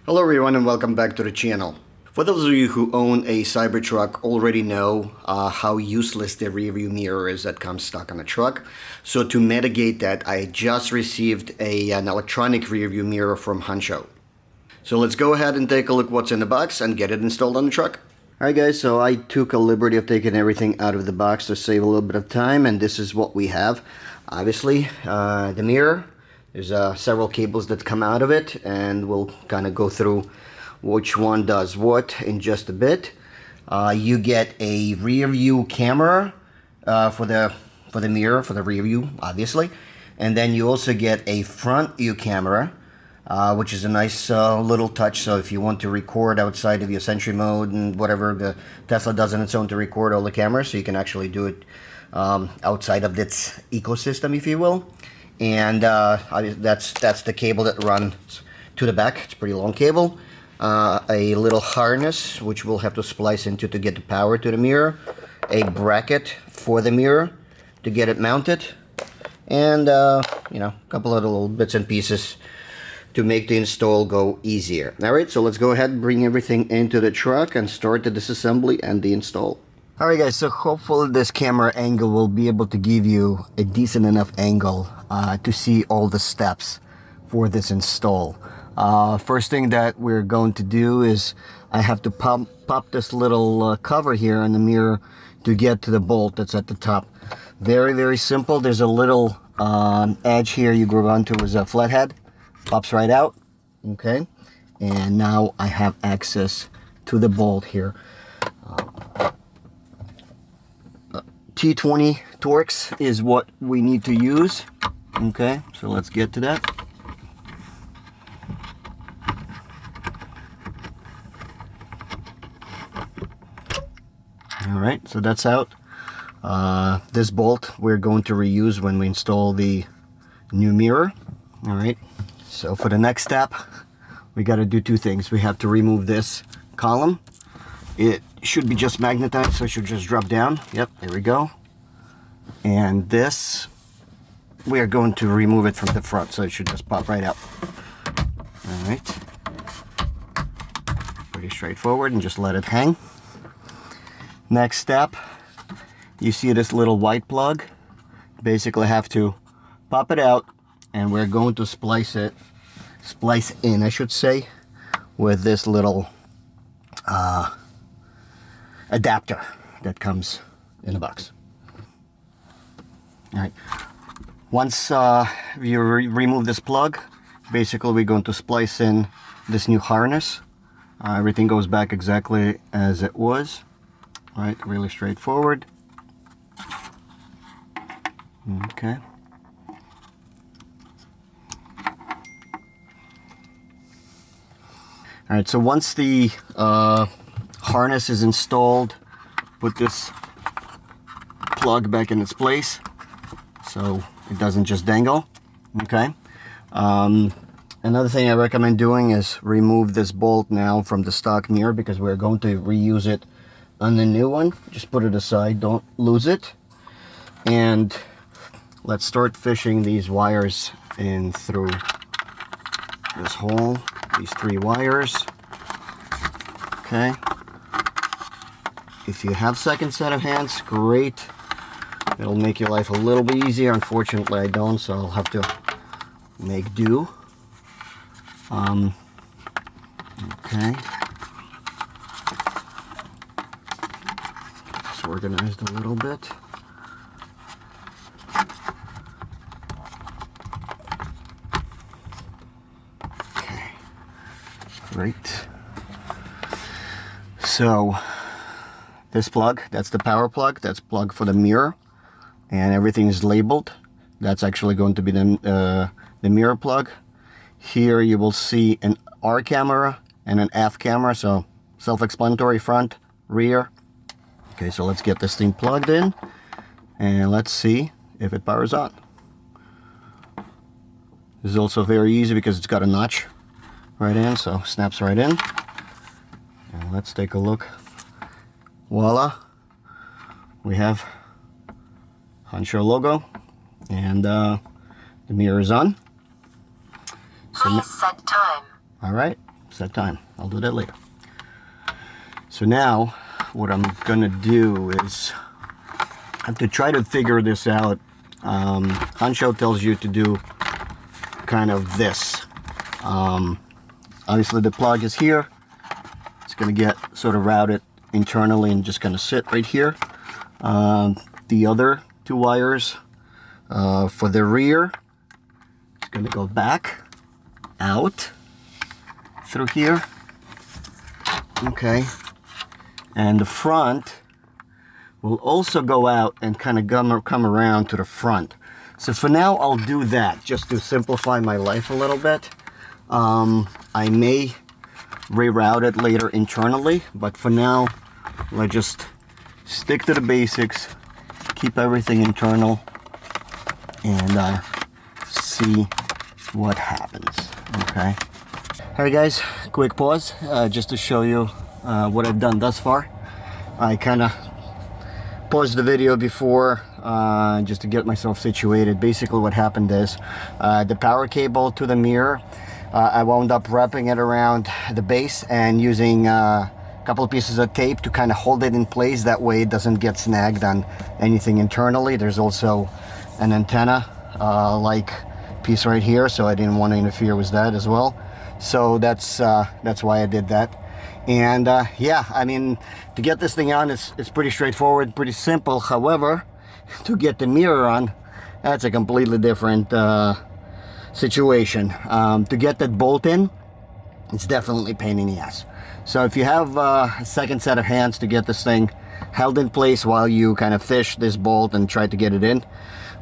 Hello everyone and welcome back to the channel. For those of you who own a Cybertruck already know how useless the rear view mirror is that comes stuck on a truck. So to mitigate that, I just received an electronic rear view mirror from Hansshow. So let's go ahead and take a look what's in the box and get it installed on the truck. Alright guys, so I took a liberty of taking everything out of the box to save a little bit of time, and this is what we have. Obviously, the mirror. There's several cables that come out of it, and we'll kind of go through which one does what in just a bit. You get a rear view camera for the mirror, for the rear view, obviously. And then you also get a front view camera, which is a nice little touch. So if you want to record outside of your Sentry mode and whatever the Tesla does on its own to record all the cameras, so you can actually do it outside of its ecosystem, if you will. And that's the cable that runs to the back. It's a pretty long cable. A little harness which we'll have to splice into to get the power to the mirror. A bracket for the mirror to get it mounted, and you know, a couple of little bits and pieces to make the install go easier. Alright, so let's go ahead and bring everything into the truck and start the disassembly and the install. Alright guys, so hopefully this camera angle will be able to give you a decent enough angle to see all the steps for this install. First thing that we're going to do is I have to pop this little cover here on the mirror to get to the bolt that's at the top. Very simple. There's a little edge here you grab onto as a flathead. Pops right out. Okay, and now I have access to the bolt here. T20 Torx is what we need to use. Okay, so let's get to that. All right, so that's out. This bolt we're going to reuse when we install the new mirror. All right, so for the next step, we got to do two things. We have to remove this column. It should be just magnetized, so it should just drop down. Yep, there we go. And this, we are going to remove it from the front, so it should just pop right out. All right, pretty straightforward, and just let it hang. Next step, you see this little white plug. Basically have to pop it out, and we're going to splice in, I should say, with this little adapter that comes in the box. All right, once you remove this plug, basically we're going to splice in this new harness. Everything goes back exactly as it was. All right, really straightforward. Okay. All right, so once the harness is installed, put this plug back in its place so it doesn't just dangle. Okay. Another thing I recommend doing is remove this bolt now from the stock mirror, because we're going to reuse it on the new one. Just put it aside, don't lose it. And let's start fishing these wires in through this hole, these three wires. Okay. If you have second set of hands, great. It'll make your life a little bit easier. Unfortunately, I don't, so I'll have to make do. Okay. It's organized a little bit. Okay. Great. So this plug, that's the power plug. That's plug for the mirror, and everything is labeled. That's actually going to be the mirror plug. Here you will see an R camera and an F camera, so self-explanatory, front, rear. Okay, so let's get this thing plugged in, and let's see if it powers on. This is also very easy because it's got a notch right in, so snaps right in. And let's take a look. Voila, we have Hansshow logo, and the mirror is on. Please set time. All right, set time. I'll do that later. So now what I'm gonna do is I have to try to figure this out. Hansshow tells you to do kind of this. Obviously the plug is here. It's gonna get sort of routed internally and just gonna sit right here. The other two wires for the rear, it's gonna go back out through here. Okay, and the front will also go out and kind of come around to the front. So for now I'll do that just to simplify my life a little bit. I may reroute it later internally, but for now let's just stick to the basics, keep everything internal, and see what happens. Okay. Alright guys, quick pause just to show you what I've done thus far. I kind of paused the video before just to get myself situated. Basically what happened is the power cable to the mirror, I wound up wrapping it around the base and using a couple of pieces of tape to kind of hold it in place. That way it doesn't get snagged on anything internally. There's also an antenna like piece right here, so I didn't want to interfere with that as well. So that's why I did that. And yeah, I mean, to get this thing on, it's pretty straightforward, pretty simple. However, to get the mirror on, that's a completely different situation. To get that bolt in, it's definitely a pain in the ass. So if you have a second set of hands to get this thing held in place while you kind of fish this bolt and try to get it in,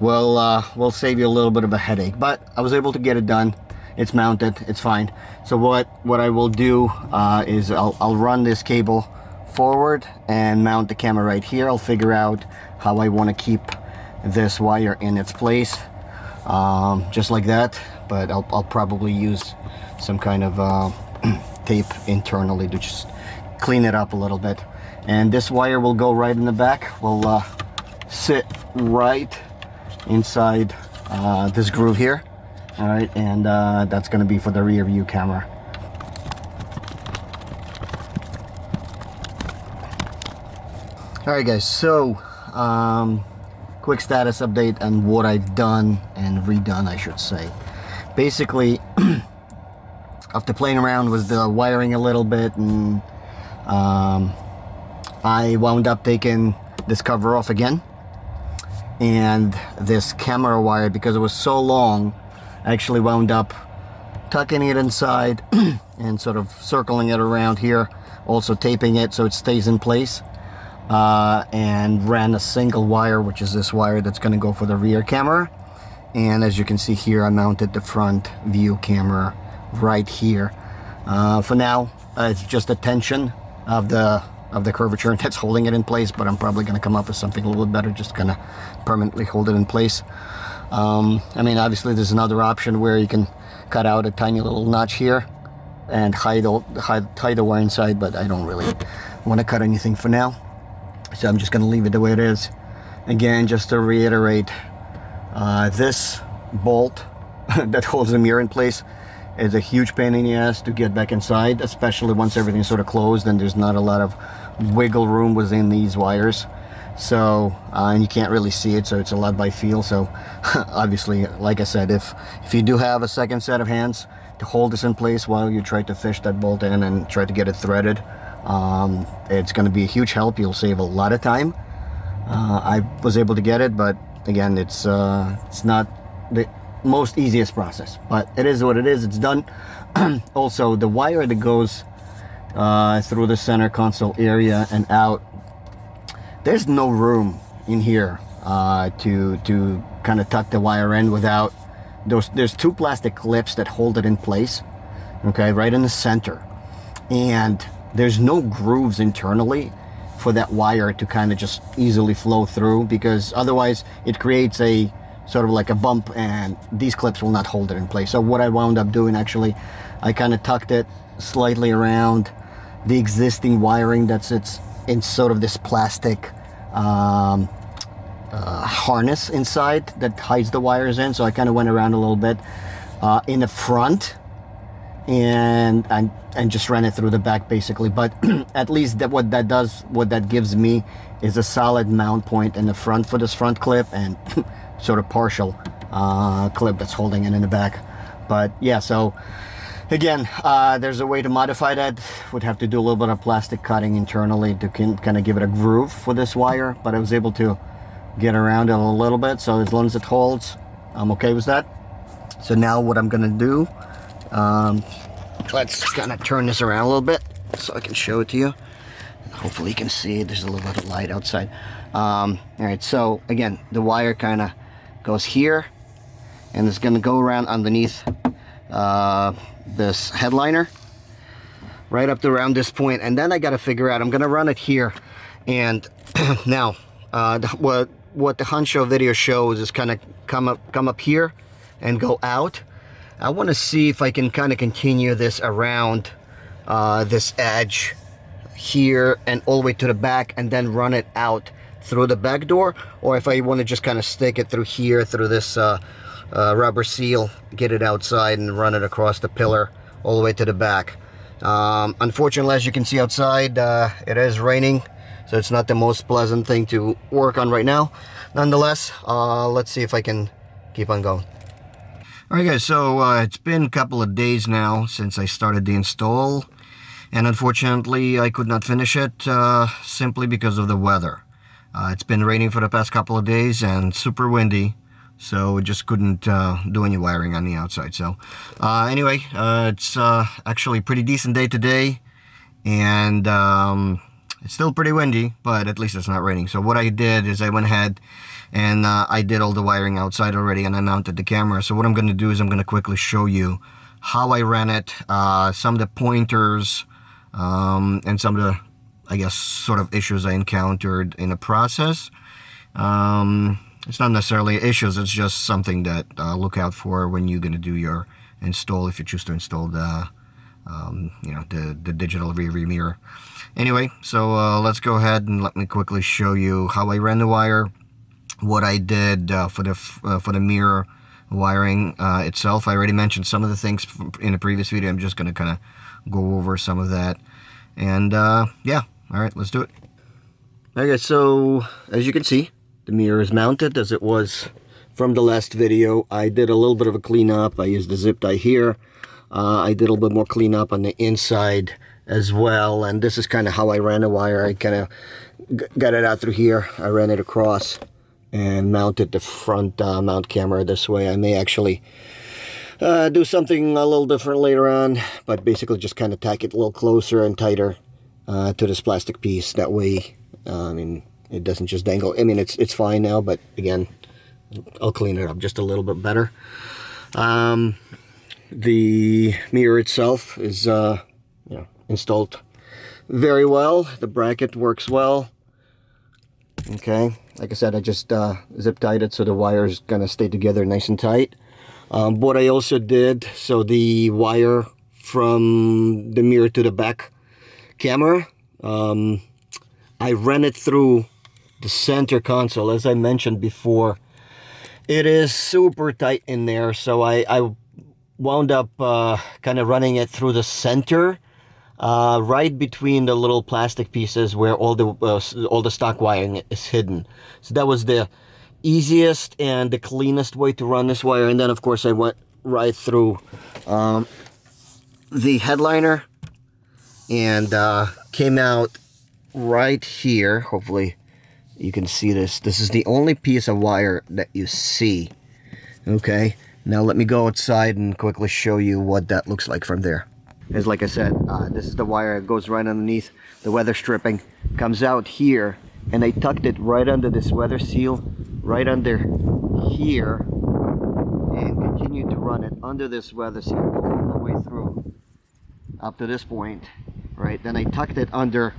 we'll save you a little bit of a headache. But I was able to get it done. It's mounted, it's fine. So what I will do is I'll run this cable forward and mount the camera right here. I'll figure out how I want to keep this wire in its place, just like that. But I'll probably use some kind of tape internally to just clean it up a little bit. And this wire will go right in the back. Will sit right inside this groove here. All right, and that's going to be for the rear view camera. All right, guys, so quick status update on what I've done and redone, I should say. Basically, after playing around with the wiring a little bit, and I wound up taking this cover off again. And this camera wire, because it was so long, I actually wound up tucking it inside and sort of circling it around here, also taping it so it stays in place, and ran a single wire, which is this wire that's going to go for the rear camera. And as you can see here, I mounted the front view camera right here. For now, it's just a tension of the curvature that's holding it in place, but I'm probably going to come up with something a little bit better, just kind of permanently hold it in place. I mean, obviously there's another option where you can cut out a tiny little notch here and hide the wire inside, but I don't really want to cut anything for now, so I'm just going to leave it the way it is. Again, just to reiterate, this bolt that holds the mirror in place is a huge pain in the ass to get back inside, especially once everything's sort of closed and there's not a lot of wiggle room within these wires. So and you can't really see it, so it's a lot by feel. So obviously, like I said, if you do have a second set of hands to hold this in place while you try to fish that bolt in and try to get it threaded, it's going to be a huge help. You'll save a lot of time. I was able to get it, but again, it's not the most easiest process, but it is what it is. It's done. Also, the wire that goes through the center console area and out, there's no room in here to kind of tuck the wire in without there's two plastic clips that hold it in place, okay, right in the center, and there's no grooves internally for that wire to kind of just easily flow through, because otherwise it creates a sort of like a bump and these clips will not hold it in place. So what I wound up doing, actually, I kind of tucked it slightly around the existing wiring that sits in sort of this plastic harness inside that hides the wires in. So I kind of went around a little bit in the front, and just ran it through the back basically. But at least what that gives me is a solid mount point in the front for this front clip, and sort of partial clip that's holding it in the back. But yeah, so again, there's a way to modify that. Would have to do a little bit of plastic cutting internally to kind of give it a groove for this wire, but I was able to get around it a little bit, so as long as it holds, I'm okay with that. So now what I'm gonna do, let's kind of turn this around a little bit so I can show it to you. Hopefully you can see it. There's a little bit of light outside. All right, so again, the wire kind of goes here, and it's gonna go around underneath this headliner right up to around this point, and then I got to figure out, I'm gonna run it here, and now what the Hansshow video shows is kind of come up here and go out. I want to see if I can kind of continue this around this edge here and all the way to the back, and then run it out through the back door, or if I want to just kind of stick it through here through this rubber seal, get it outside and run it across the pillar all the way to the back. Unfortunately, as you can see outside, it is raining, so it's not the most pleasant thing to work on right now. Nonetheless, let's see if I can keep on going. Alright guys, so it's been a couple of days now since I started the install, and unfortunately I could not finish it simply because of the weather. It's been raining for the past couple of days and super windy, so we just couldn't do any wiring on the outside. So anyway, it's actually a pretty decent day today, and it's still pretty windy, but at least it's not raining. So what I did is I went ahead and I did all the wiring outside already, and I mounted the camera. So what I'm going to do is I'm going to quickly show you how I ran it, some of the pointers, and some of the, I guess, sort of issues I encountered in the process. It's not necessarily issues, it's just something that look out for when you're going to do your install, if you choose to install the the digital rearview mirror. Anyway, so let's go ahead and let me quickly show you how I ran the wire, what I did for the mirror wiring itself. I already mentioned some of the things in the previous video. I'm just going to kind of go over some of that, and yeah, all right, let's do it. Okay, so as you can see, the mirror is mounted as it was from the last video. I did a little bit of a cleanup. I used the zip tie here. I did a little bit more cleanup on the inside as well, and this is kind of how I ran the wire. I kind of got it out through here. I ran it across and mounted the front mount camera this way. I may actually do something a little different later on, but basically just kind of tack it a little closer and tighter to this plastic piece. That way, I mean, it doesn't just dangle. I mean, it's fine now, but again, I'll clean it up just a little bit better. The mirror itself is installed very well. The bracket works well. Okay, like I said, I just zip tied it so the wire is gonna stay together nice and tight. What I also did, so the wire from the mirror to the back camera, I ran it through the center console. As I mentioned before, it is super tight in there, so I wound up kind of running it through the center, right between the little plastic pieces where all the stock wiring is hidden. So that was the easiest and the cleanest way to run this wire. And then of course I went right through the headliner and came out right here. Hopefully you can see this. This is the only piece of wire that you see. Okay, now let me go outside and quickly show you what that looks like from there. As like I said, this is the wire. It goes right underneath the weather stripping, comes out here, and I tucked it right under this weather seal, right under here, and continued to run it under this weather seal all the way through up to this point, right? Then I tucked it under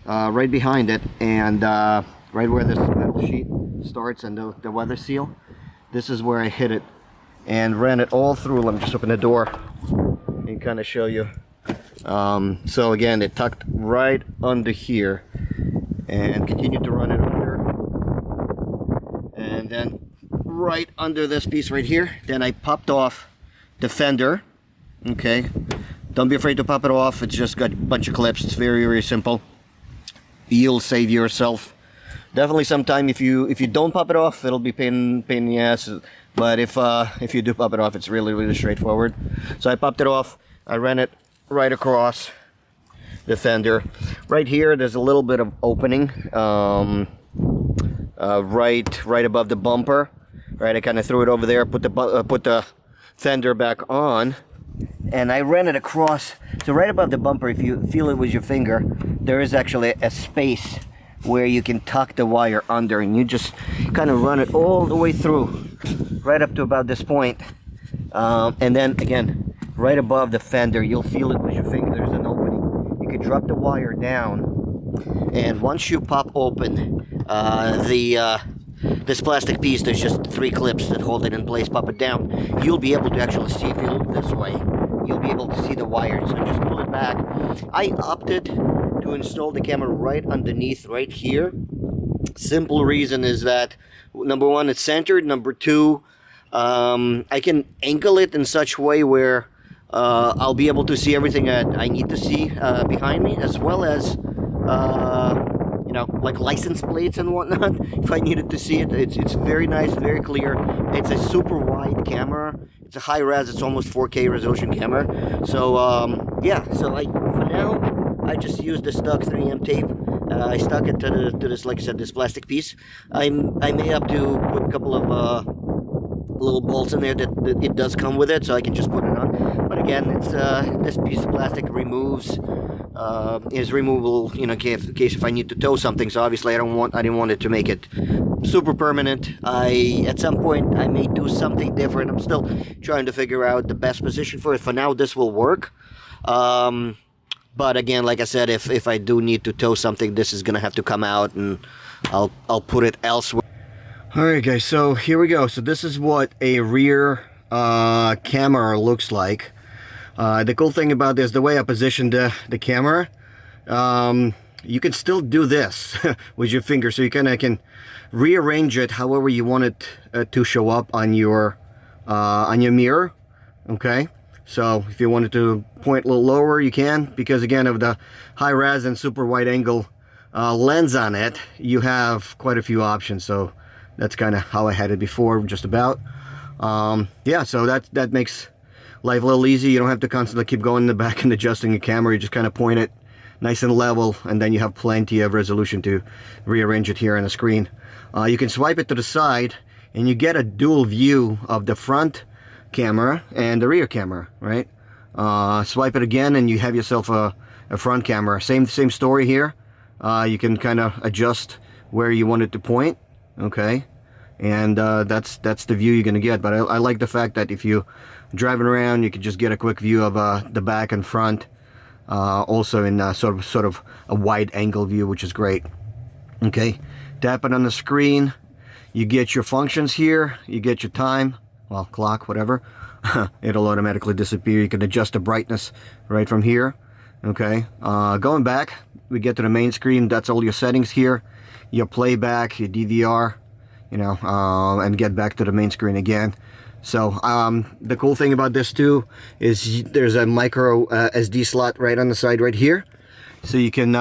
right behind it, and right where this metal sheet starts and the weather seal, this is where I hit it and ran it all through. Let me just open the door and kind of show you. So again, it tucked right under here and continued to run it under, and then right under this piece right here. Then I popped off the fender, okay, Don't be afraid to pop it off. It's just got a bunch of clips. It's very, very simple. You'll save yourself definitely some time. If you don't pop it off, it'll be pain in the ass. But if you do pop it off, it's really, really straightforward. So I popped it off. I ran it right across the fender. Right here, there's a little bit of opening. Right above the bumper. Right, I kind of threw it over there. Put the fender back on. And I ran it across, so right above the bumper, if you feel it with your finger, there is actually a space where you can tuck the wire under, and you just kind of run it all the way through, right up to about this point. And then again, right above the fender, you'll feel it with your finger, there's an opening. You can drop the wire down, and once you pop open this plastic piece, there's just 3 clips that hold it in place. Pop it down, you'll be able to actually see, if you look this way, you'll be able to see the wires. So just pull it back. I opted to install the camera right underneath, right here. Simple reason is that, number one, it's centered. Number two, I can angle it in such way where I'll be able to see everything that I need to see behind me, as well as you know, like license plates and whatnot. If I needed to see it, it's very nice, very clear. It's a super wide camera. It's a high res. It's almost 4K resolution camera. So yeah. So for now, I just used the stock 3M tape. I stuck it to this, like I said, this plastic piece. I may have to put a couple of little bolts in there that it does come with it, so I can just put it on. But again, it's this piece of plastic is removable, you know, in case if I need to tow something. So obviously I didn't want it to make it super permanent. At some point I may do something different. I'm still trying to figure out the best position for it. For now, this will work. But again, like I said, if I do need to tow something, this is gonna have to come out, and I'll put it elsewhere. Alright guys, so here we go. So this is what a rear camera looks like. The cool thing about this, the way I positioned the camera, you can still do this with your finger. So you can rearrange it however you want it to show up on your mirror. Okay, so if you wanted to point a little lower, you can, because again, of the high res and super wide angle lens on it, you have quite a few options. So that's kind of how I had it before, just about. Yeah, so that makes life a little easy. You don't have to constantly keep going in the back and adjusting the camera. You just kind of point it nice and level, and then you have plenty of resolution to rearrange it here on the screen. You can swipe it to the side, and you get a dual view of the front camera and the rear camera, right? Swipe it again, and you have yourself a front camera. Same story here. You can kind of adjust where you want it to point. Okay, and that's the view you're gonna get. But I like the fact that if you driving around, you can just get a quick view of the back and front, also in sort of a wide angle view, which is great. Okay, tap it on the screen, you get your functions here, you get your time, well, clock, whatever. It'll automatically disappear. You can adjust the brightness right from here. Okay, going back, we get to the main screen. That's all your settings here, your playback, your DVR, you know, and get back to the main screen again. So the cool thing about this too is there's a micro SD slot right on the side right here, so you can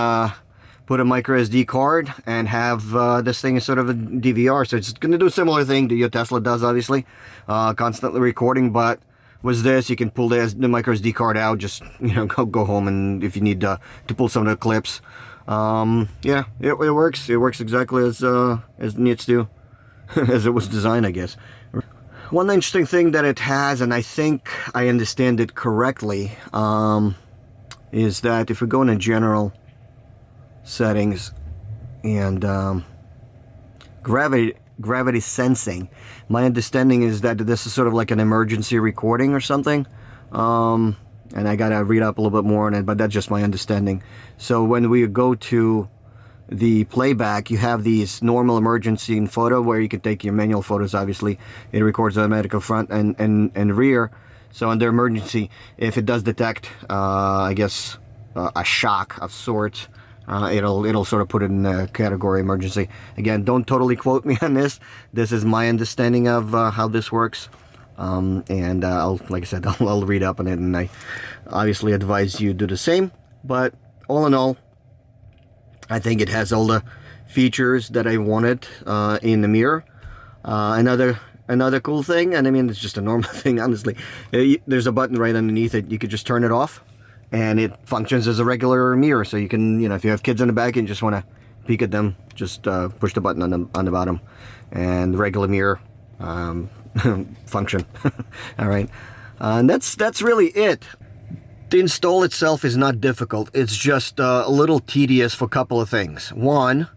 put a micro SD card and have this thing as sort of a DVR. So it's going to do a similar thing that your Tesla does, obviously, constantly recording. But with this, you can pull the micro SD card out, just, you know, go home, and if you need to pull some of the clips. Yeah, it works. It works exactly as it needs to, as it was designed, I guess. One interesting thing that it has, and I think I understand it correctly, is that if we go into general settings and gravity sensing, my understanding is that this is sort of like an emergency recording or something. And I gotta read up a little bit more on it, but that's just my understanding. So when we go to the playback, you have these normal emergency and photo where you can take your manual photos. Obviously it records automatically front and rear. So under emergency, if it does detect I guess a shock of sorts, it'll sort of put it in the category emergency. Again, don't totally quote me on this. This is my understanding of how this works. And like I said, I'll read up on it, and I obviously advise you do the same. But all in all, I think it has all the features that I wanted in the mirror. Another cool thing, and I mean it's just a normal thing, honestly, there's a button right underneath it. You could just turn it off and it functions as a regular mirror. So you can, if you have kids in the back and you just want to peek at them, just push the button on the bottom, and the regular mirror function. All right, and that's really it. The install itself is not difficult. It's just a little tedious for a couple of things. One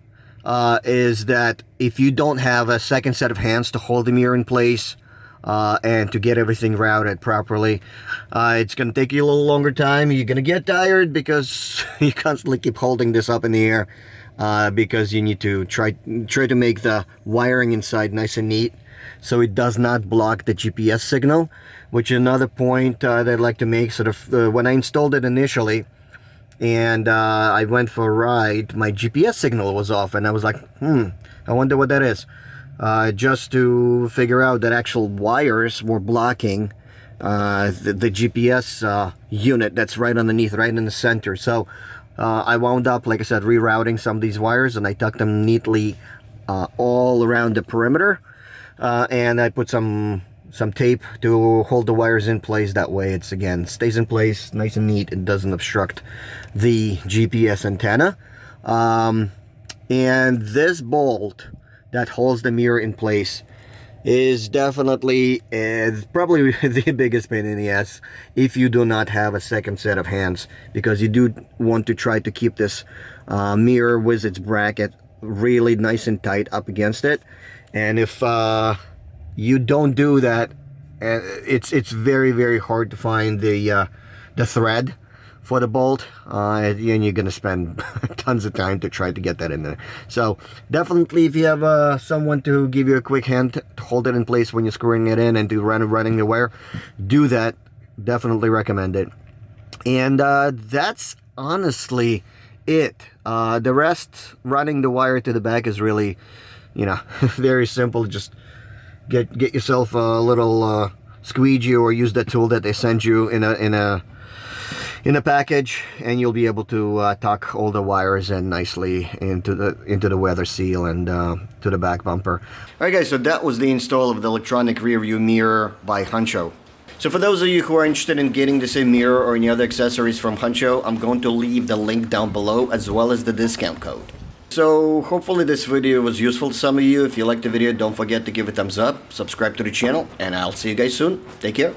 is that if you don't have a second set of hands to hold the mirror in place and to get everything routed properly, it's going to take you a little longer time. You're going to get tired because you constantly keep holding this up in the air because you need to try to make the wiring inside nice and neat so it does not block the GPS signal, which is another point that I'd like to make. Sort of when I installed it initially and I went for a ride, my GPS signal was off, and I was like, I wonder what that is. Just to figure out that actual wires were blocking the GPS unit that's right underneath, right in the center. So I wound up, like I said, rerouting some of these wires, and I tucked them neatly all around the perimeter. And I put some tape to hold the wires in place. That way it's, again, stays in place nice and neat. It doesn't obstruct the GPS antenna. And this bolt that holds the mirror in place is definitely probably the biggest pain in the ass if you do not have a second set of hands, because you do want to try to keep this mirror with its bracket really nice and tight up against it. And if you don't do that, it's very, very hard to find the thread for the bolt, and you're going to spend tons of time to try to get that in there. So definitely, if you have someone to give you a quick hand to hold it in place when you're screwing it in and to running the wire, do that. Definitely recommend it. And that's honestly it. The rest, running the wire to the back, is really, very simple. Just get yourself a little squeegee, or use that tool that they send you in a package, and you'll be able to tuck all the wires in nicely into the weather seal and to the back bumper. Alright guys, so that was the install of the electronic rear view mirror by Hansshow. So for those of you who are interested in getting the same mirror or any other accessories from Hansshow, I'm going to leave the link down below, as well as the discount code. So hopefully this video was useful to some of you. If you liked the video, don't forget to give it a thumbs up, subscribe to the channel, and I'll see you guys soon. Take care.